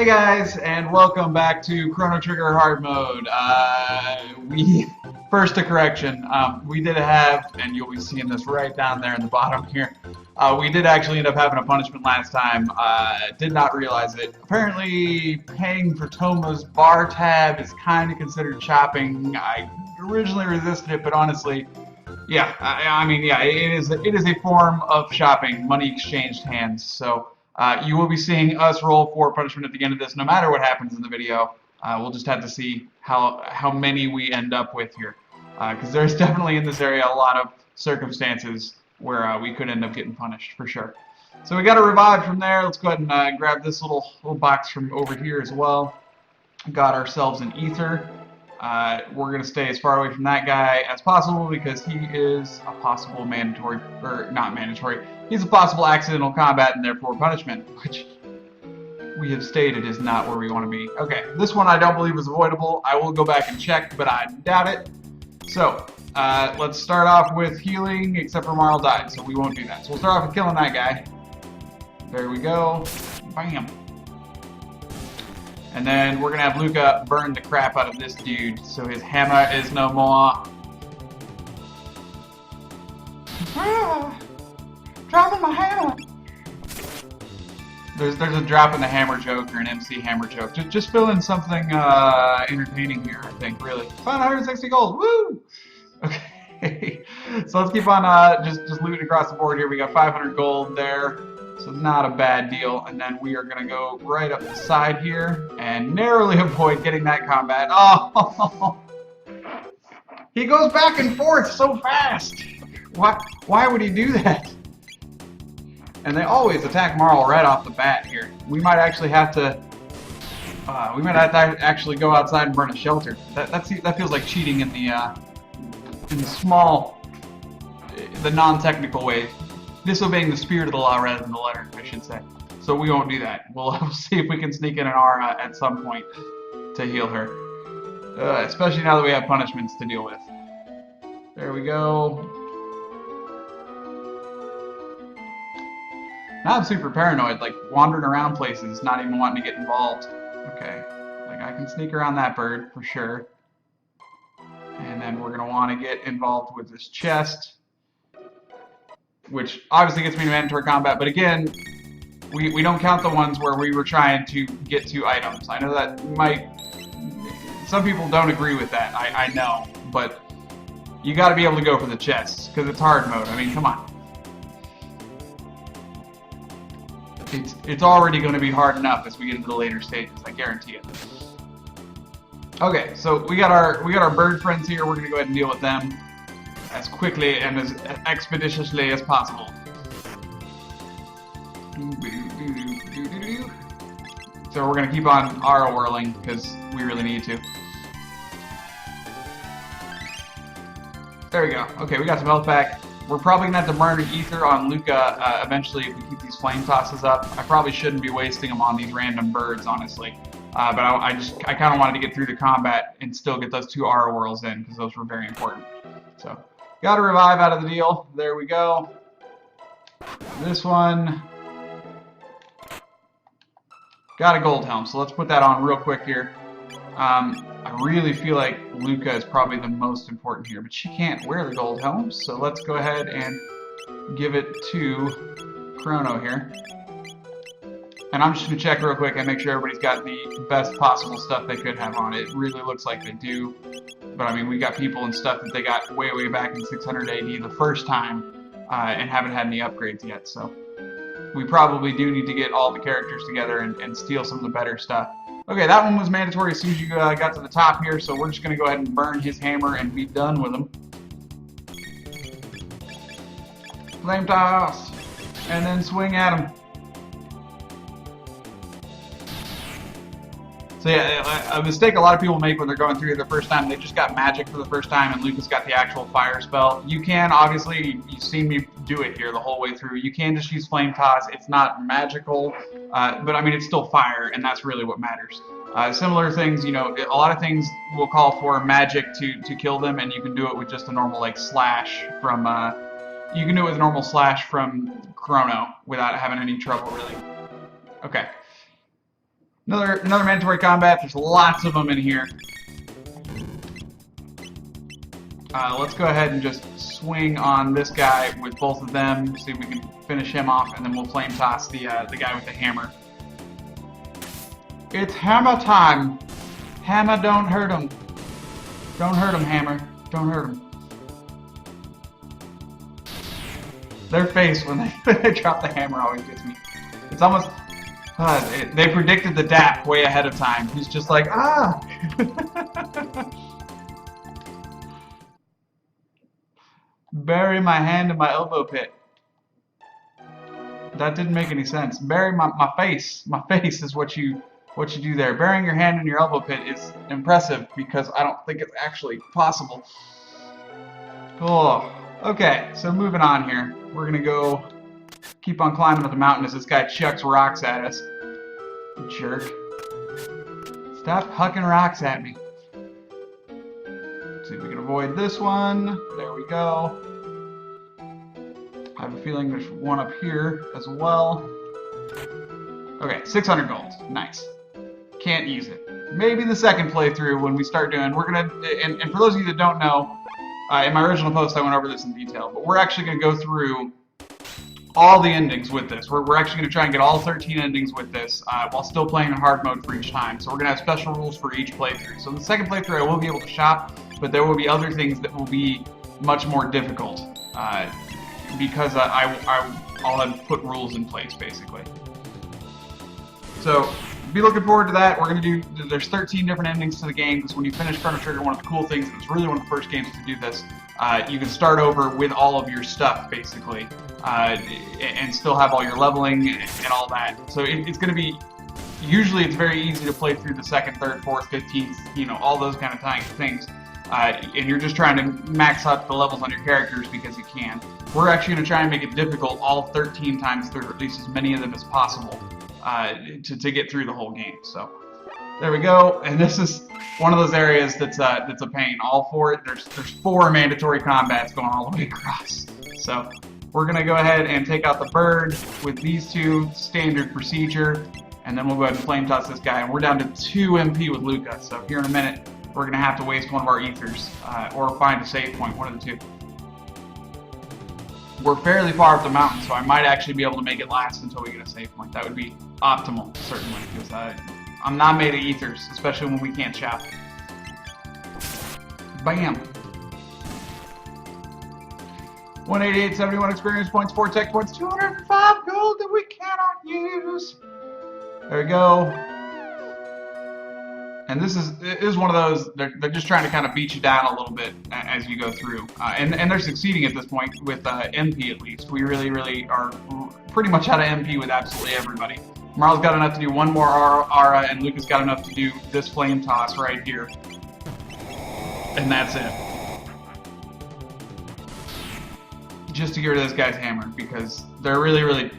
Hey guys, and welcome back to Chronotrigger hard mode. First a correction. We did have, and you'll be seeing this right down there in the bottom here. We did actually end up having a punishment last time. Did not realize it. Apparently, paying for Toma's bar tab is kind of considered shopping. I originally resisted it, but honestly, yeah. I mean, yeah, it is a form of shopping. Money exchanged hands. So. You will be seeing us roll for punishment at the end of this, no matter what happens in the video. We'll just have to see how many we end up with here. Because there's definitely in this area a lot of circumstances where we could end up getting punished, for sure. So we got a revive from there. Let's go ahead and grab this little box from over here as well. Got ourselves an ether. We're going to stay as far away from that guy as possible because he is a possible mandatory, or not mandatory, he's a possible accidental combat and therefore punishment, which we have stated is not where we want to be. Okay, this one I don't believe is avoidable. I will go back and check, but I doubt it. So, let's start off with healing, except for Marl died, so we won't do that. So we'll start off with killing that guy. There we go. Bam. And then we're going to have Luca burn the crap out of this dude, so his hammer is no more. Dropping my hammer! There's a drop in the hammer joke, or an MC hammer joke. Just fill in something entertaining here, I think, really. 560 gold, woo! Okay, so let's keep on just looting across the board here. We got 500 gold there. So not a bad deal, and then we are going to go right up the side here and narrowly avoid getting that combat. Oh! He goes back and forth so fast! Why would he do that? And they always attack Marl right off the bat here. We might actually have to actually go outside and burn a shelter. That feels like cheating in the small, the non-technical way. Disobeying the spirit of the law rather than the letter, I should say. So we won't do that. We'll see if we can sneak in an aura at some point to heal her. Especially now that we have punishments to deal with. There we go. Now I'm super paranoid, like wandering around places, not even wanting to get involved. Okay, like I can sneak around that bird for sure. And then we're gonna want to get involved with this chest, which obviously gets me to mandatory combat, but again, we don't count the ones where we were trying to get to items. I know that some people don't agree with that, I know, but you gotta be able to go for the chests, because it's hard mode. I mean, come on. It's already going to be hard enough as we get into the later stages, I guarantee it. Okay, so we got our bird friends here. We're going to go ahead and deal with them as quickly and as expeditiously as possible. So we're going to keep on aura whirling because we really need to. There we go. Okay, we got some health back. We're probably going to have to burn an ether on Luca eventually if we keep these flame tosses up. I probably shouldn't be wasting them on these random birds, honestly. But I kind of wanted to get through the combat and still get those 2 aura whirls in because those were very important. So, got a revive out of the deal. There we go. This one got a gold helm, so let's put that on real quick here. I really feel like Luca is probably the most important here, but she can't wear the gold helm, so let's go ahead and give it to Chrono here. And I'm just going to check real quick and make sure everybody's got the best possible stuff they could have on it. It really looks like they do. But I mean, we got people and stuff that they got way back in 600 AD the first time and haven't had any upgrades yet. So we probably do need to get all the characters together and steal some of the better stuff. Okay, that one was mandatory as soon as you got to the top here, so we're just going to go ahead and burn his hammer and be done with him. Flame toss! And then swing at him. So yeah, a mistake a lot of people make when they're going through it the first time, they just got magic for the first time and Lucas got the actual fire spell. You can, obviously, you've seen me do it here the whole way through, you can just use flame toss. It's not magical, but I mean, it's still fire, and that's really what matters. Similar things, you know, a lot of things will call for magic to kill them, and you can do it with just a normal, like, slash from, you can do it with a normal slash from Chrono without having any trouble, really. Okay. Another mandatory combat. There's lots of them in here. Let's go ahead and just swing on this guy with both of them. See if we can finish him off, and then we'll flame toss the guy with the hammer. It's hammer time. Hammer, don't hurt him. Don't hurt him, hammer. Don't hurt him. Their face when they drop the hammer always gets me. It's almost... they predicted the DAP way ahead of time. He's just like, ah! Bury my hand in my elbow pit. That didn't make any sense. Bury my face. My face is what you do there. Burying your hand in your elbow pit is impressive because I don't think it's actually possible. Oh, okay. So moving on here. We're gonna go keep on climbing up the mountain as this guy chucks rocks at us. Jerk. Stop hucking rocks at me. Let's see if we can avoid this one. There we go. I have a feeling there's one up here as well. Okay, 600 gold. Nice. Can't use it. Maybe the second playthrough when we start doing, we're gonna, and for those of you that don't know, in my original post I went over this in detail, but we're actually gonna go through all the endings with this. We're actually gonna try and get all 13 endings with this, while still playing in hard mode for each time. So we're gonna have special rules for each playthrough. So in the second playthrough I will be able to shop, but there will be other things that will be much more difficult, because I'll have put rules in place, basically. So, be looking forward to that. We're going to do, there's 13 different endings to the game, because when you finish Chrono Trigger, one of the cool things, and it's really one of the first games to do this, you can start over with all of your stuff, basically, and still have all your leveling and all that. So it's going to be, usually it's very easy to play through the 2nd, 3rd, 4th, 15th, you know, all those kind of things. And you're just trying to max out the levels on your characters because you can. We're actually going to try and make it difficult all 13 times through, or at least as many of them as possible, to get through the whole game. So there we go. And this is one of those areas that's a pain. All four, there's 4 mandatory combats going all the way across. So we're going to go ahead and take out the bird with these 2, standard procedure, and then we'll go ahead and flame toss this guy. And we're down to 2 MP with Luca. So here in a minute, we're going to have to waste one of our ethers, or find a save point, one of the 2. We're fairly far up the mountain, so I might actually be able to make it last until we get a save point. That would be optimal, certainly, because I'm not made of ethers, especially when we can't shop. Bam! 188.71 experience points, 4 tech points, 205 gold that we cannot use. There we go. And this is one of those, they're just trying to kind of beat you down a little bit as you go through. And they're succeeding at this point with MP at least. We really are pretty much out of MP with absolutely everybody. Marl's got enough to do one more aura, and Luca's got enough to do this flame toss right here. And that's it. Just to get rid of this guy's hammer, because they're really...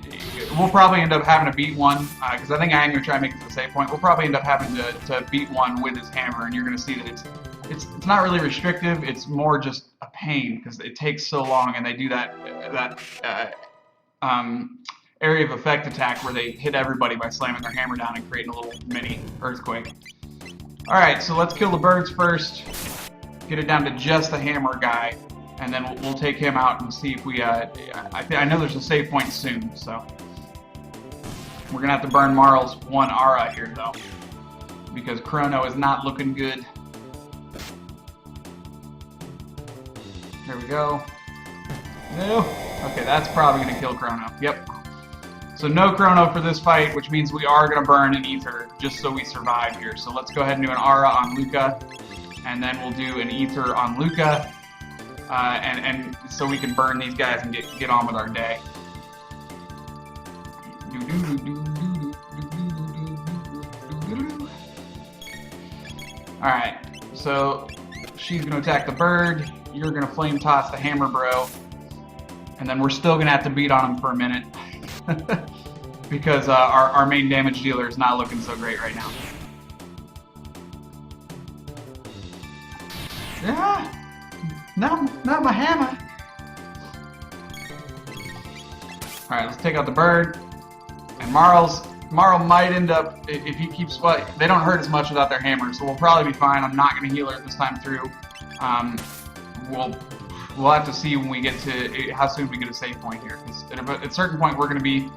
We'll probably end up having to beat one, because I think I am going to try and make it to the save point. We'll probably end up having to beat one with his hammer, and you're going to see that it's not really restrictive, it's more just a pain, because it takes so long, and they do that area of effect attack where they hit everybody by slamming their hammer down and creating a little mini earthquake. Alright, so let's kill the birds first, get it down to just the hammer guy, and then we'll take him out and see if we, I know there's a save point soon, so. We're gonna have to burn Marl's 1 aura here, though, because Chrono is not looking good. There we go. No. Okay, that's probably gonna kill Chrono. Yep. So no Chrono for this fight, which means we are gonna burn an ether just so we survive here. So let's go ahead and do an aura on Luca, and then we'll do an ether on Luca. And so we can burn these guys and get on with our day. Alright, so she's going to attack the bird, you're going to flame toss the hammer bro, and then we're still going to have to beat on him for a minute because our main damage dealer is not looking so great right now. Yeah! Not my hammer. Alright, let's take out the bird. And Marl's Marl might end up, if he keeps, well, they don't hurt as much without their hammer, so we'll probably be fine. I'm not going to heal her this time through. We'll have to see when we get to, how soon we get a save point here. Because at a certain point, we're going to be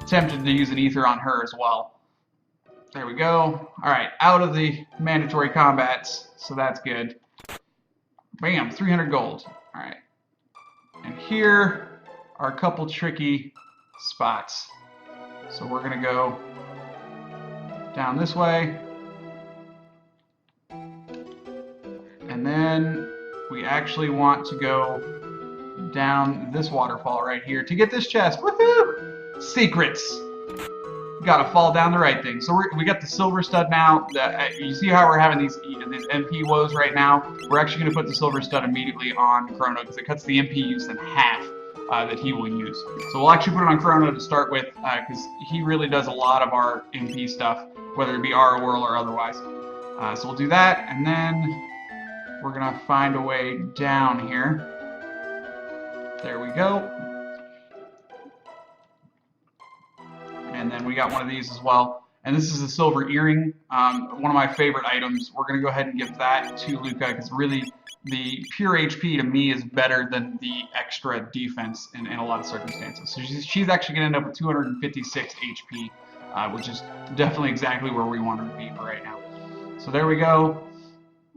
tempted to use an ether on her as well. There we go. Alright, out of the mandatory combats, so that's good. Bam, 300 gold. Alright. And here are a couple tricky spots. So we're going to go down this way. And then we actually want to go down this waterfall right here to get this chest. Woohoo! Secrets! Gotta fall down the right thing. So we got the silver stud now. You see how we're having these MP woes right now? We're actually going to put the silver stud immediately on Chrono because it cuts the MP use in half that he will use. So we'll actually put it on Chrono to start with because he really does a lot of our MP stuff, whether it be our whirl or otherwise. So we'll do that, and then we're going to find a way down here. There we go. And then we got one of these as well. And this is a silver earring, one of my favorite items. We're going to go ahead and give that to Luca because really the pure HP to me is better than the extra defense in a lot of circumstances. So she's actually going to end up with 256 HP, which is definitely exactly where we want her to be for right now. So there we go.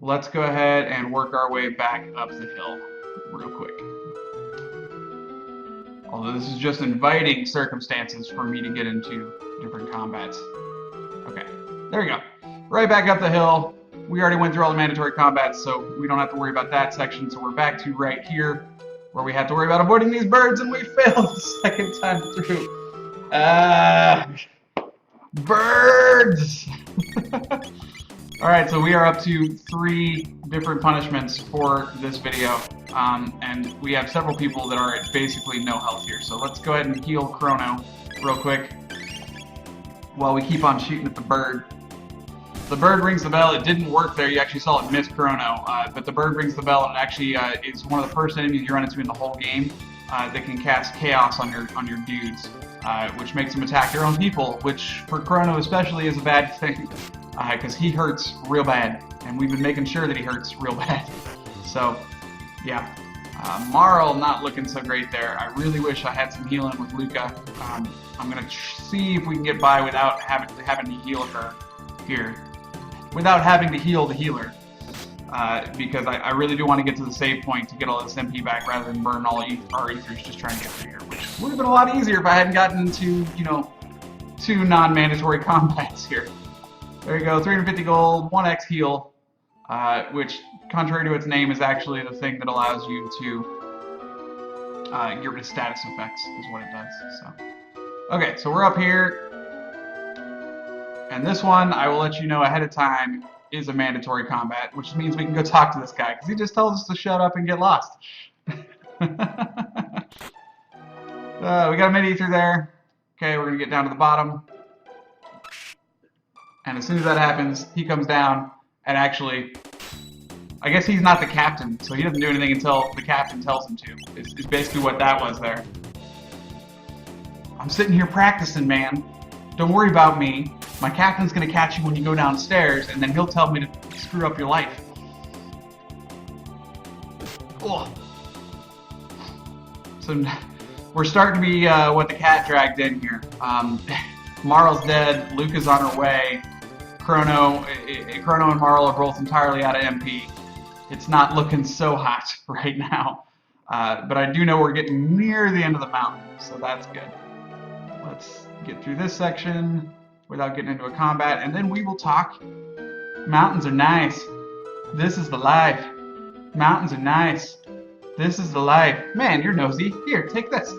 Let's go ahead and work our way back up the hill real quick. Although this is just inviting circumstances for me to get into different combats. Okay, there we go. Right back up the hill. We already went through all the mandatory combats, so we don't have to worry about that section. So we're back to right here, where we have to worry about avoiding these birds, and we failed the second time through. Birds! Alright, so we are up to 3 different punishments for this video. And we have several people that are at basically no health here. So let's go ahead and heal Chrono real quick while we keep on shooting at the bird. The bird rings the bell. It didn't work there. You actually saw it miss Chrono. But the bird rings the bell, and it actually is one of the first enemies you run into in the whole game that can cast chaos on your dudes, which makes them attack their own people, which for Chrono especially is a bad thing because he hurts real bad, and we've been making sure that he hurts real bad. So, yeah. Marl not looking so great there. I really wish I had some healing with Luca. I'm going to see if we can get by without having to heal her here. Without having to heal the healer. Because I really do want to get to the save point to get all this MP back rather than burn all our ethers just trying to get through here. Which would have been a lot easier if I hadn't gotten into, 2 non-mandatory combats here. There you go, 350 gold, 1x heal. Which, contrary to its name, is actually the thing that allows you to get rid of status effects, is what it does. So, okay, so we're up here, and this one, I will let you know ahead of time, is a mandatory combat, which means we can go talk to this guy, because he just tells us to shut up and get lost. We got a mid-ether there. Okay, we're going to get down to the bottom. And as soon as that happens, he comes down, and actually, I guess he's not the captain, so he doesn't do anything until the captain tells him to. It's basically what that was there. I'm sitting here practicing, man. Don't worry about me. My captain's gonna catch you when you go downstairs, and then he'll tell me to screw up your life. Ugh. So we're starting to be what the cat dragged in here. Marl's dead. Luca's on her way. Chrono and Marl are both entirely out of MP. It's not looking so hot right now. But I do know we're getting near the end of the mountain, so that's good. Let's get through this section without getting into a combat, and then we will talk. Mountains are nice. This is the life. Mountains are nice. This is the life. Man, you're nosy. Here, take this.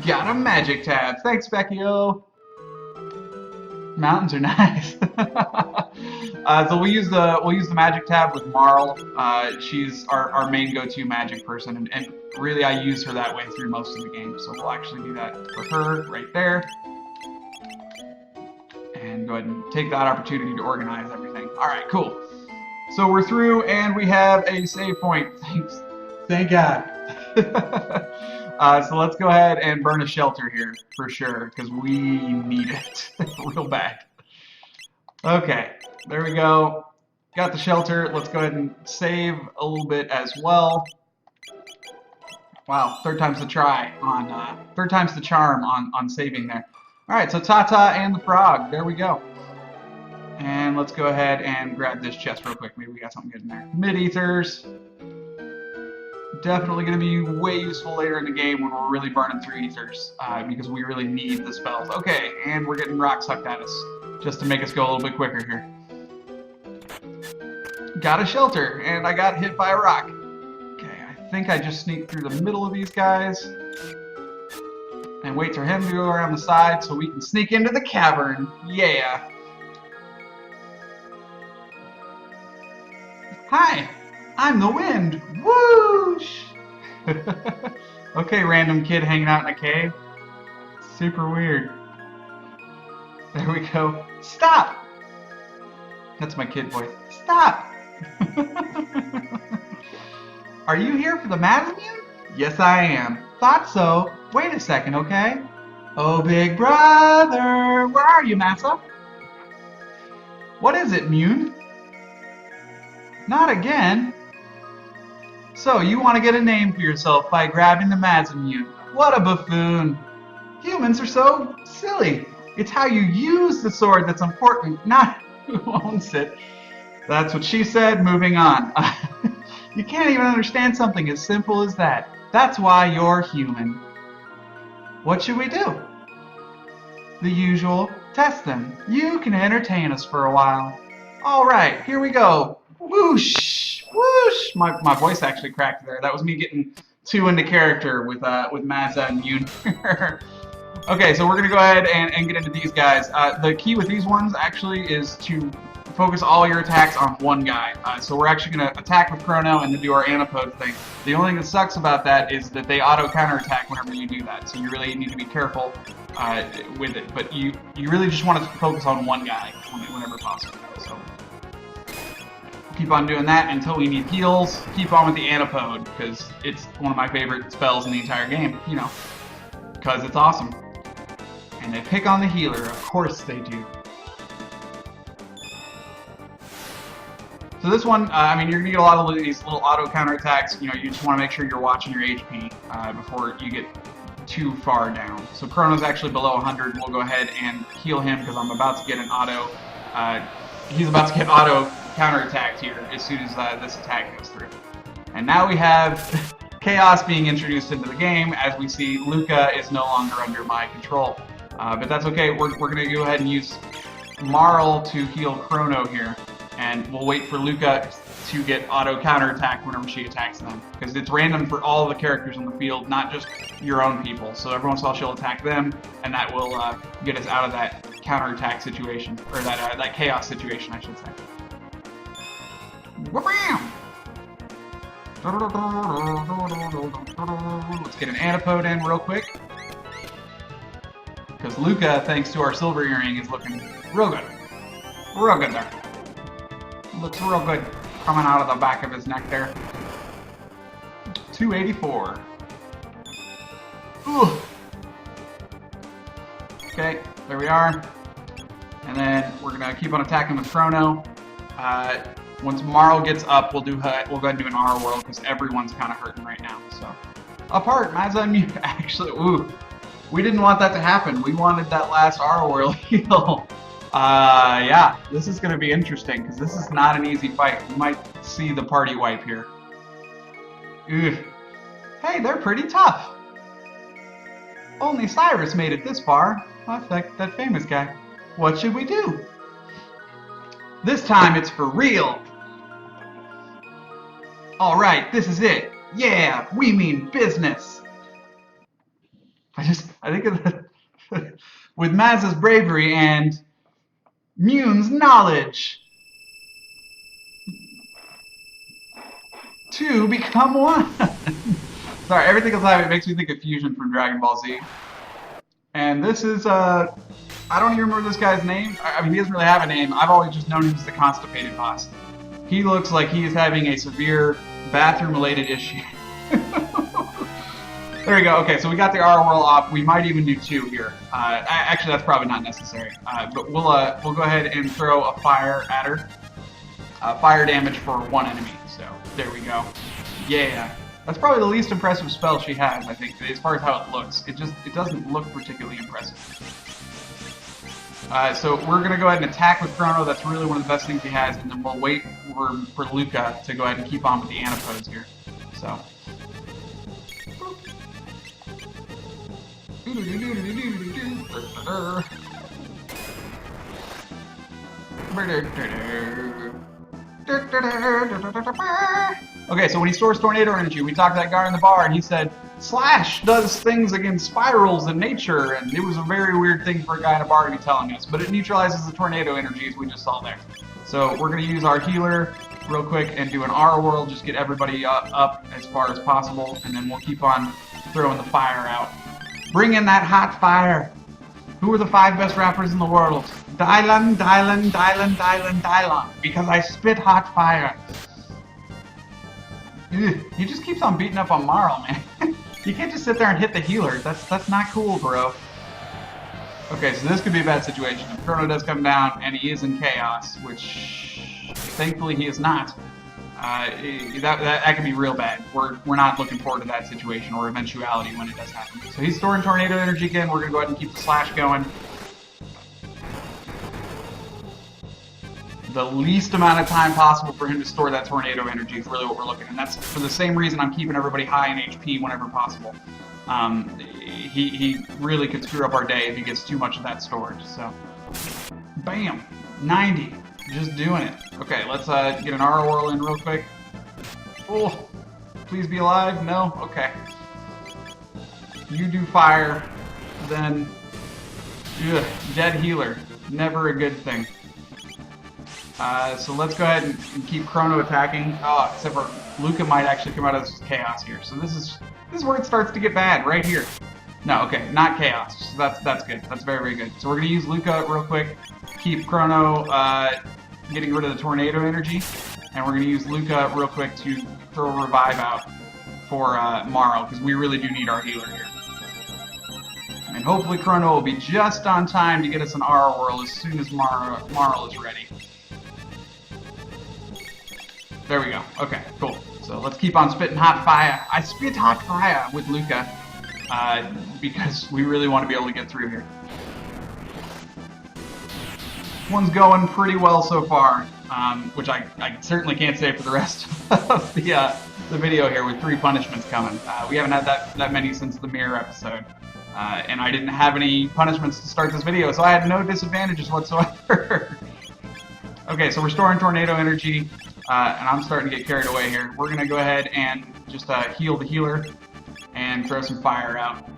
Got a magic tab. Thanks, Becky-O. Mountains are nice. So we'll use the magic tab with Marl. She's our main go-to magic person, and really I use her that way through most of the game. So we'll actually do that for her right there, and go ahead and take that opportunity to organize everything. All right, cool. So we're through, and we have a save point. Thanks, thank God. So let's go ahead and burn a shelter here for sure, because we need it real bad. Okay, there we go. Got the shelter. Let's go ahead and save a little bit as well. Wow, third time's the charm on saving there. All right, so Tata and the frog. There we go. And let's go ahead and grab this chest real quick. Maybe we got something good in there. Mid-ethers. Definitely going to be way useful later in the game when we're really burning through ethers, because we really need the spells. Okay, and we're getting rock sucked at us, just to make us go a little bit quicker here. Got a shelter, and I got hit by a rock. Okay, I think I just sneaked through the middle of these guys, and wait for him to go around the side so we can sneak into the cavern. Yeah! Hi! I'm the wind! Whoosh! Okay, random kid hanging out in a cave. Super weird. There we go. Stop! That's my kid voice. Stop! Are you here for the Masa Mune? Yes, I am. Thought so. Wait a second, okay? Oh, big brother! Where are you, Masa? What is it, Mune? Not again. So, you want to get a name for yourself by grabbing the Masa Mune. What a buffoon. Humans are so silly. It's how you use the sword that's important, not who owns it. That's what she said. Moving on. You can't even understand something as simple as that. That's why you're human. What should we do? The usual. Test them. You can entertain us for a while. All right, here we go. Whoosh! Whoosh! My voice actually cracked there. That was me getting too into character with Masa and Mune. Okay, so we're going to go ahead and get into these guys. The key with these ones actually is to focus all your attacks on one guy. So we're actually going to attack with Chrono and then do our antipode thing. The only thing that sucks about that is that they auto counterattack whenever you do that. So you really need to be careful with it. But you really just want to focus on one guy whenever possible. So keep on doing that until we need heals. Keep on with the antipode because it's one of my favorite spells in the entire game. You know, because it's awesome. And they pick on the healer, of course they do. So this one, I mean, you're gonna get a lot of these little auto counterattacks. You know, you just want to make sure you're watching your HP before you get too far down. So Chrono's actually below 100. We'll go ahead and heal him because I'm about to get an auto. He's about to get auto counterattacked here as soon as this attack goes through. And now we have chaos being introduced into the game. As we see, Luca is no longer under my control. But that's okay. We're going to go ahead and use Marl to heal Chrono here. And we'll wait for Luca to get auto counterattack whenever she attacks them. Because it's random for all the characters on the field, not just your own people. So every once in a while she'll attack them, and that will get us out of that counterattack situation. Or that chaos situation, I should say. Let's get an antipode in real quick. Because Luca, thanks to our silver earring, is looking real good. Real good there. Looks real good coming out of the back of his neck there. 284. Ooh. Okay, there we are. And then we're gonna keep on attacking with Chrono. Once Marl gets up, we'll go ahead and do an R world because everyone's kind of hurting right now. So, apart, Masa Mune. Actually, ooh. We didn't want that to happen. We wanted that last R world heal. Yeah, this is going to be interesting because this is not an easy fight. You might see the party wipe here. Ugh. Hey, they're pretty tough. Only Cyrus made it this far. That's that famous guy. What should we do? This time it's for real. All right, this is it. Yeah, we mean business. I think of the, with Masa's bravery and Mune's knowledge. Two become one. Sorry, every single time it makes me think of Fusion from Dragon Ball Z. And this is, I don't even remember this guy's name. I mean, he doesn't really have a name. I've always just known him as the Constipated Boss. He looks like he is having a severe bathroom-related issue. There we go. Okay, so we got the R whirl off. We might even do 2 here. Actually, that's probably not necessary. But we'll go ahead and throw a fire at her. Fire damage for 1 enemy. So there we go. Yeah, that's probably the least impressive spell she has. I think as far as how it looks, it doesn't look particularly impressive. So we're gonna go ahead and attack with Chrono. That's really one of the best things he has, and then we'll wait for Luca to go ahead and keep on with the Anapodes here. So. Okay, so when he stores tornado energy, we talked to that guy in the bar, and he said, Slash does things against spirals in nature, and it was a very weird thing for a guy in a bar to be telling us, but it neutralizes the tornado energy as we just saw there. So we're going to use our healer real quick and do an R whirl, just get everybody up as far as possible, and then we'll keep on throwing the fire out. Bring in that hot fire. Who are the 5 best rappers in the world? Dylan, Dylan, Dylan, Dylan, Dylan. Because I spit hot fire. Ugh, he just keeps on beating up on Marl, man. You can't just sit there and hit the healer. That's not cool, bro. Okay, so this could be a bad situation. If Chrono does come down, and he is in chaos, which thankfully he is not. That can be real bad. We're not looking forward to that situation or eventuality when it does happen. So he's storing tornado energy again. We're gonna go ahead and keep the slash going. The least amount of time possible for him to store that tornado energy is really what we're looking at. And that's for the same reason I'm keeping everybody high in HP whenever possible. He really could screw up our day if he gets too much of that storage. So, bam, 90. Just doing it. Okay, let's get an R whirl in real quick. Oh, please be alive. No? Okay. You do fire, then dead healer. Never a good thing. So let's go ahead and keep Chrono attacking. Oh, except for Luca might actually come out of this chaos here. So this is where it starts to get bad, right here. No, okay, not chaos. So that's good. That's very, very good. So we're gonna use Luca real quick. Keep Chrono getting rid of the tornado energy, and we're gonna use Luca real quick to throw a revive out for Marl, because we really do need our healer here. And hopefully Chrono will be just on time to get us an R whirl as soon as Marl is ready. There we go. Okay, cool. So let's keep on spitting hot fire. I spit hot fire with Luca because we really want to be able to get through here. One's going pretty well so far, which I certainly can't say for the rest of the video here with 3 punishments coming. We haven't had that many since the mirror episode. And I didn't have any punishments to start this video, so I had no disadvantages whatsoever. Okay, so we're storing tornado energy. And I'm starting to get carried away here. We're going to go ahead and just heal the healer and throw some fire out.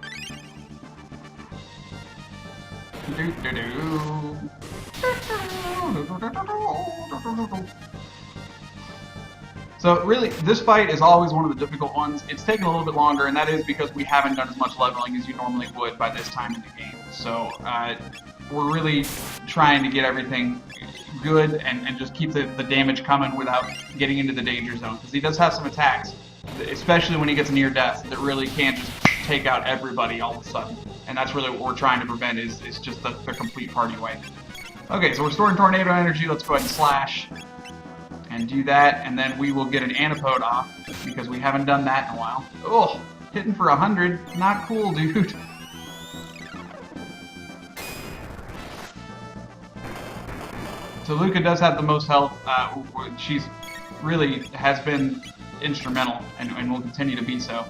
So really, this fight is always one of the difficult ones. It's taken a little bit longer, and that is because we haven't done as much leveling as you normally would by this time in the game. So we're really trying to get everything good and just keep the damage coming without getting into the danger zone, because he does have some attacks, especially when he gets near death, that really can just take out everybody all of a sudden, and that's really what we're trying to prevent is just the complete party wipe. Okay, so we're storing tornado energy. Let's go ahead and slash and do that, and then we will get an Antipode off because we haven't done that in a while. Oh, hitting for 100, not cool, dude. So Luca does have the most health. She's really has been instrumental and will continue to be so.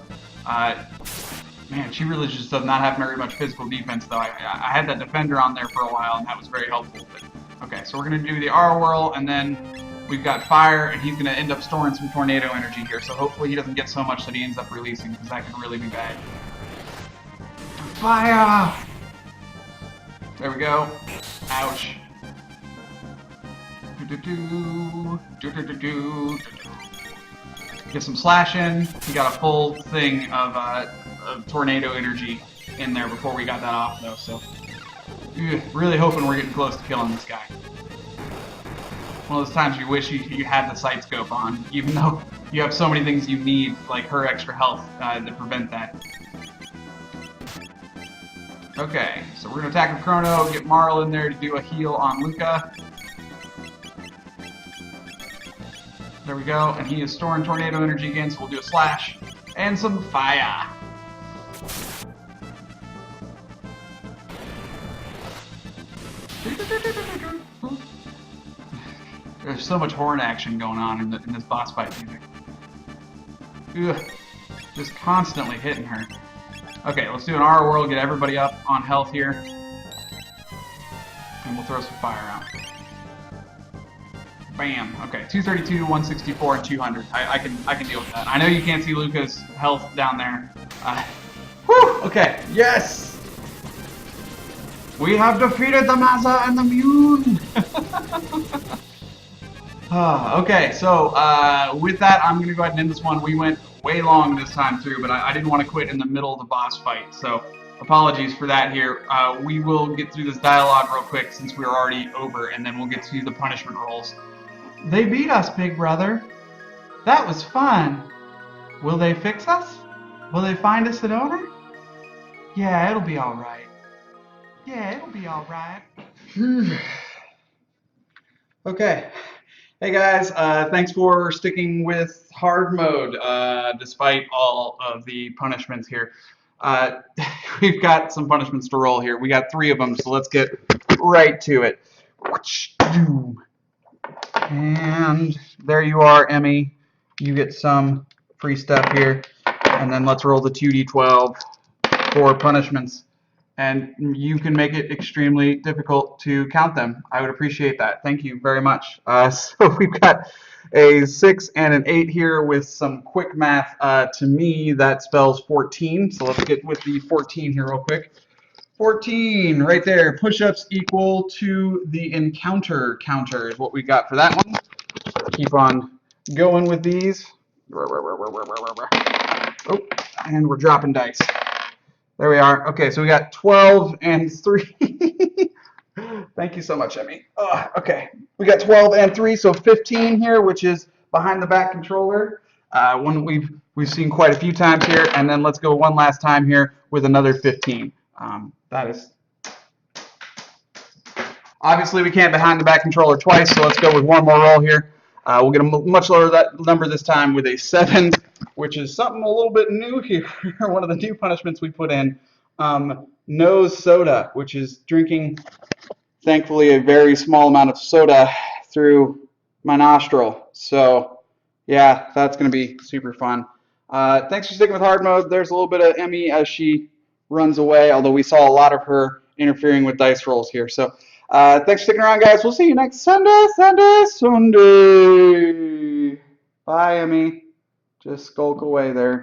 Man, she really just does not have very much physical defense, though. I had that defender on there for a while, and that was very helpful. But, okay, so we're going to do the R whirl, and then we've got fire, and he's going to end up storing some tornado energy here. So hopefully he doesn't get so much that he ends up releasing, because that could really be bad. Fire! There we go. Ouch. Get some slash in. He got a full thing of tornado energy in there before we got that off, though. So, really hoping we're getting close to killing this guy. One of those times you wish you had the sight scope on, even though you have so many things you need, like her extra health, to prevent that. Okay, so we're going to attack with Chrono, get Marl in there to do a heal on Luca. There we go, and he is storing tornado energy again, so we'll do a slash and some fire. There's so much horn action going on in this boss fight music. Ugh, just constantly hitting her. Okay, let's do an R whirl, get everybody up on health here. And we'll throw some fire out. Bam. Okay, 232, 164, and 200. I can deal with that. I know you can't see Luca's health down there. Whew! Okay, yes! We have defeated the Masa and the Mune! Okay, so with that, I'm going to go ahead and end this one. We went way long this time through, but I didn't want to quit in the middle of the boss fight, so apologies for that here. We will get through this dialogue real quick since we're already over, and then we'll get to the punishment rolls. They beat us, big brother. That was fun. Will they fix us? Will they find us an owner? Yeah, it'll be all right. Yeah, it'll be all right. Okay. Hey guys, thanks for sticking with hard mode despite all of the punishments here. We've got some punishments to roll here. We got 3 of them, so let's get right to it. And there you are, Emmy. You get some free stuff here. And then let's roll the 2d12 for punishments. And you can make it extremely difficult to count them. I would appreciate that. Thank you very much. So we've got a 6 and an 8 here with some quick math. To me, that spells 14. So let's get with the 14 here real quick. 14, right there. Push-ups equal to the encounter counter is what we got for that one. Keep on going with these. Oh, and we're dropping dice. There we are. Okay, so we got 12 and 3. Thank you so much, Emmy. Okay, we got 12 and 3, so 15 here, which is behind the back controller. One we've seen quite a few times here, and then let's go one last time here with another 15. That is obviously we can't behind the back controller twice, so let's go with one more roll here. We'll get a much lower number this time with a 7, which is something a little bit new here. One of the new punishments we put in. Nose soda, which is drinking, thankfully, a very small amount of soda through my nostril. So, yeah, that's going to be super fun. Thanks for sticking with hard mode. There's a little bit of Emmy as she runs away, although we saw a lot of her interfering with dice rolls here. So, thanks for sticking around, guys. We'll see you next Sunday. Bye, Emmy. Just skulk away there.